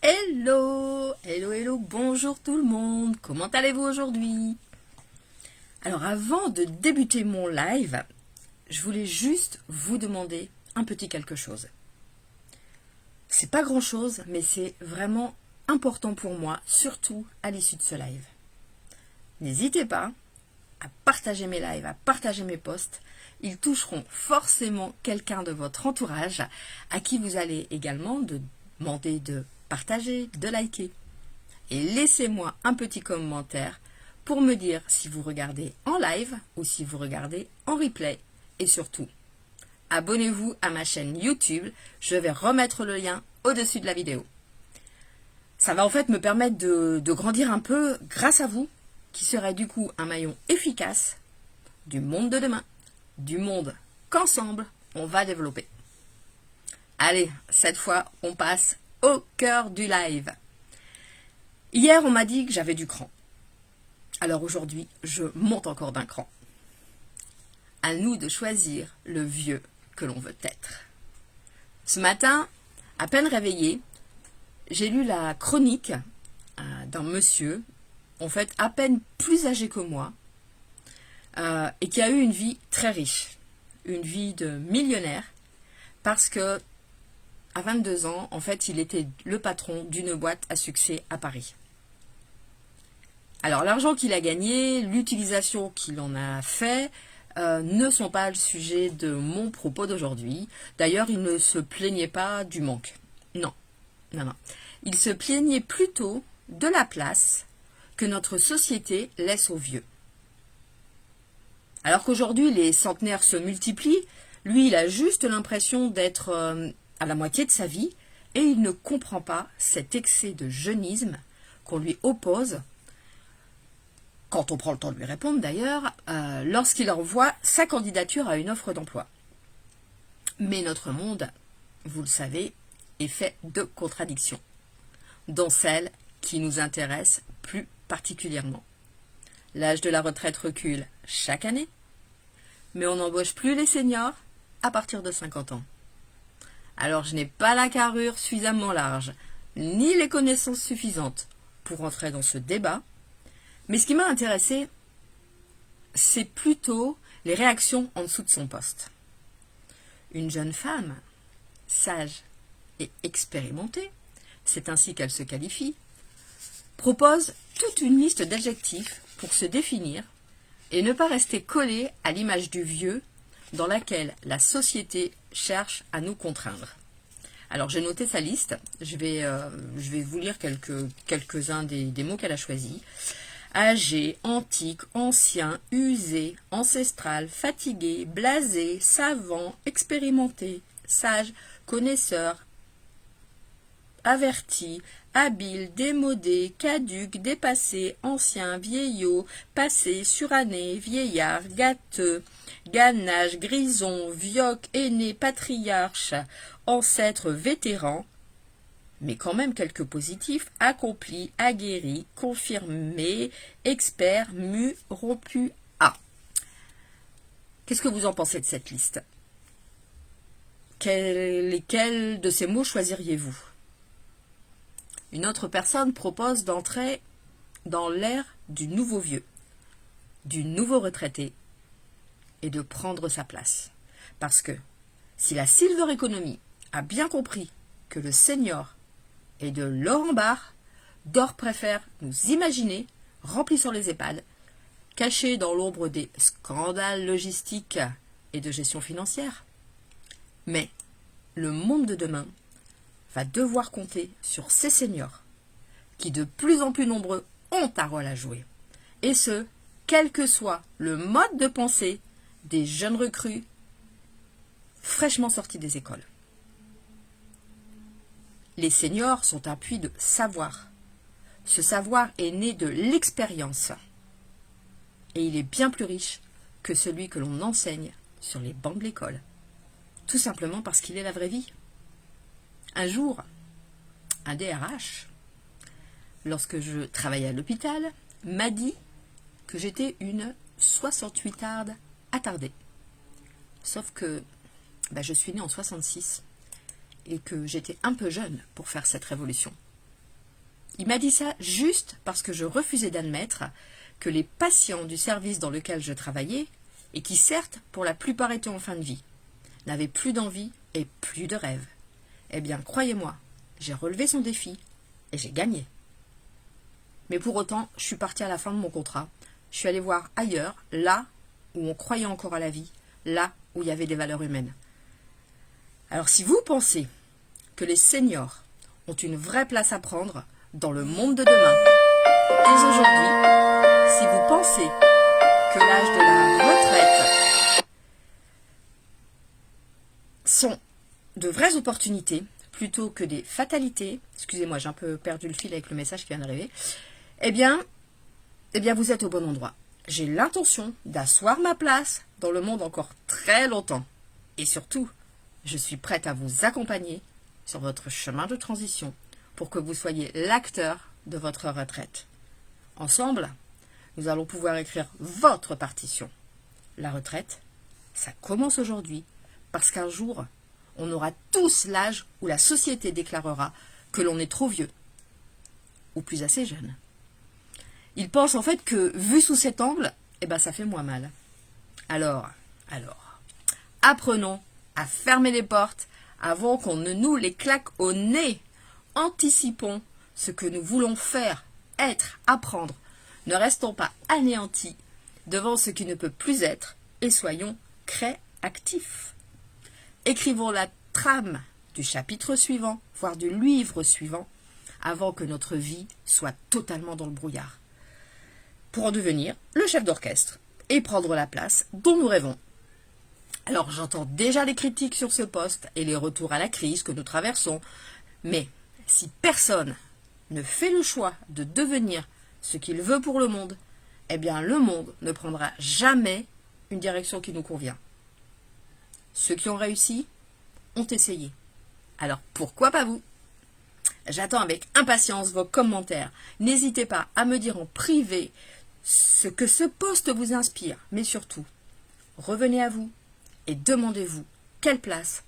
Hello, hello, hello, bonjour tout le monde, comment allez-vous aujourd'hui? Alors avant de débuter mon live, je voulais juste vous demander un petit quelque chose. C'est pas grand chose, mais c'est vraiment important pour moi, surtout à l'issue de ce live. N'hésitez pas à partager mes lives, à partager mes posts. Ils toucheront forcément quelqu'un de votre entourage à qui vous allez également demander de partager, de liker. Et laissez-moi un petit commentaire pour me dire si vous regardez en live ou si vous regardez en replay. Et surtout, abonnez-vous à ma chaîne YouTube. Je vais remettre le lien au-dessus de la vidéo. Ça va en fait me permettre de grandir un peu grâce à vous, qui serez du coup un maillon efficace du monde de demain, du monde qu'ensemble on va développer. Allez, cette fois, on passe au cœur du live. Hier, on m'a dit que j'avais du cran. Alors aujourd'hui, je monte encore d'un cran. À nous de choisir le vieux que l'on veut être. Ce matin, à peine réveillée, j'ai lu la chronique d'un monsieur, en fait à peine plus âgé que moi, et qui a eu une vie très riche, une vie de millionnaire, parce que à 22 ans, en fait, il était le patron d'une boîte à succès à Paris. Alors, l'argent qu'il a gagné, l'utilisation qu'il en a fait, ne sont pas le sujet de mon propos d'aujourd'hui. D'ailleurs, il ne se plaignait pas du manque. Non. Il se plaignait plutôt de la place que notre société laisse aux vieux. Alors qu'aujourd'hui, les centenaires se multiplient, lui, il a juste l'impression d'être à la moitié de sa vie, et il ne comprend pas cet excès de jeunisme qu'on lui oppose, quand on prend le temps de lui répondre d'ailleurs, lorsqu'il envoie sa candidature à une offre d'emploi. Mais notre monde, vous le savez, est fait de contradictions, dont celle qui nous intéresse plus particulièrement. L'âge de la retraite recule chaque année, mais on n'embauche plus les seniors à partir de 50 ans. Alors je n'ai pas la carrure suffisamment large, ni les connaissances suffisantes pour entrer dans ce débat, mais ce qui m'a intéressé, c'est plutôt les réactions en dessous de son poste. Une jeune femme, sage et expérimentée, c'est ainsi qu'elle se qualifie, propose toute une liste d'adjectifs pour se définir et ne pas rester collée à l'image du vieux dans laquelle la société cherche à nous contraindre. Alors j'ai noté sa liste, je vais vous lire quelques-uns des mots qu'elle a choisis. Âgé, antique, ancien, usé, ancestral, fatigué, blasé, savant, expérimenté, sage, connaisseur, averti, habile, démodé, caduc, dépassé, ancien, vieillot, passé, suranné, vieillard, gâteux, ganache, grison, vioque, aîné, patriarche, ancêtre, vétéran, mais quand même quelques positifs, accompli, aguerri, confirmé, expert, mu, rompu, à. Qu'est-ce que vous en pensez de cette liste? Lesquels de ces mots choisiriez-vous? Une autre personne propose d'entrer dans l'ère du nouveau vieux, du nouveau retraité, et de prendre sa place. Parce que si la Silver Economy a bien compris que le senior est de l'or en barre, d'autres préfèrent nous imaginer remplis sur les EHPAD, cachés dans l'ombre des scandales logistiques et de gestion financière. Mais le monde de demain va devoir compter sur ces seniors, qui de plus en plus nombreux ont un rôle à jouer. Et ce, quel que soit le mode de pensée des jeunes recrues fraîchement sortis des écoles. Les seniors sont un puits de savoir. Ce savoir est né de l'expérience. Et il est bien plus riche que celui que l'on enseigne sur les bancs de l'école. Tout simplement parce qu'il est la vraie vie. Un jour, un DRH, lorsque je travaillais à l'hôpital, m'a dit que j'étais une 68arde attardée. Sauf que je suis née en 66 et que j'étais un peu jeune pour faire cette révolution. Il m'a dit ça juste parce que je refusais d'admettre que les patients du service dans lequel je travaillais, et qui certes, pour la plupart étaient en fin de vie, n'avaient plus d'envie et plus de rêve. Eh bien, croyez-moi, j'ai relevé son défi et j'ai gagné. Mais pour autant, je suis partie à la fin de mon contrat. Je suis allée voir ailleurs, là où on croyait encore à la vie, là où il y avait des valeurs humaines. Alors si vous pensez que les seniors ont une vraie place à prendre dans le monde de demain, dès aujourd'hui, si vous pensez que l'âge de la retraite sont de vraies opportunités plutôt que des fatalités, excusez-moi, j'ai un peu perdu le fil avec le message qui vient d'arriver, eh bien, vous êtes au bon endroit. J'ai l'intention d'asseoir ma place dans le monde encore très longtemps. Et surtout, je suis prête à vous accompagner sur votre chemin de transition pour que vous soyez l'acteur de votre retraite. Ensemble, nous allons pouvoir écrire votre partition. La retraite, ça commence aujourd'hui parce qu'un jour, on aura tous l'âge où la société déclarera que l'on est trop vieux ou plus assez jeune. Ils pensent en fait que, vu sous cet angle, ça fait moins mal. Alors, apprenons à fermer les portes avant qu'on ne nous les claque au nez. Anticipons ce que nous voulons faire, être, apprendre. Ne restons pas anéantis devant ce qui ne peut plus être et soyons créatifs. Écrivons la trame du chapitre suivant, voire du livre suivant, avant que notre vie soit totalement dans le brouillard, pour en devenir le chef d'orchestre et prendre la place dont nous rêvons. Alors j'entends déjà les critiques sur ce poste et les retours à la crise que nous traversons, mais si personne ne fait le choix de devenir ce qu'il veut pour le monde, le monde ne prendra jamais une direction qui nous convient. Ceux qui ont réussi ont essayé. Alors pourquoi pas vous ? J'attends avec impatience vos commentaires. N'hésitez pas à me dire en privé ce que ce poste vous inspire, mais surtout, revenez à vous et demandez-vous quelle place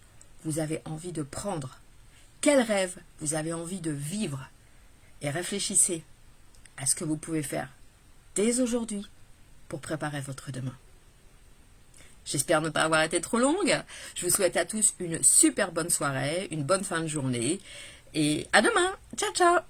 vous avez envie de prendre, quel rêve vous avez envie de vivre, et réfléchissez à ce que vous pouvez faire dès aujourd'hui pour préparer votre demain. J'espère ne pas avoir été trop longue. Je vous souhaite à tous une super bonne soirée, une bonne fin de journée, et à demain. Ciao, ciao.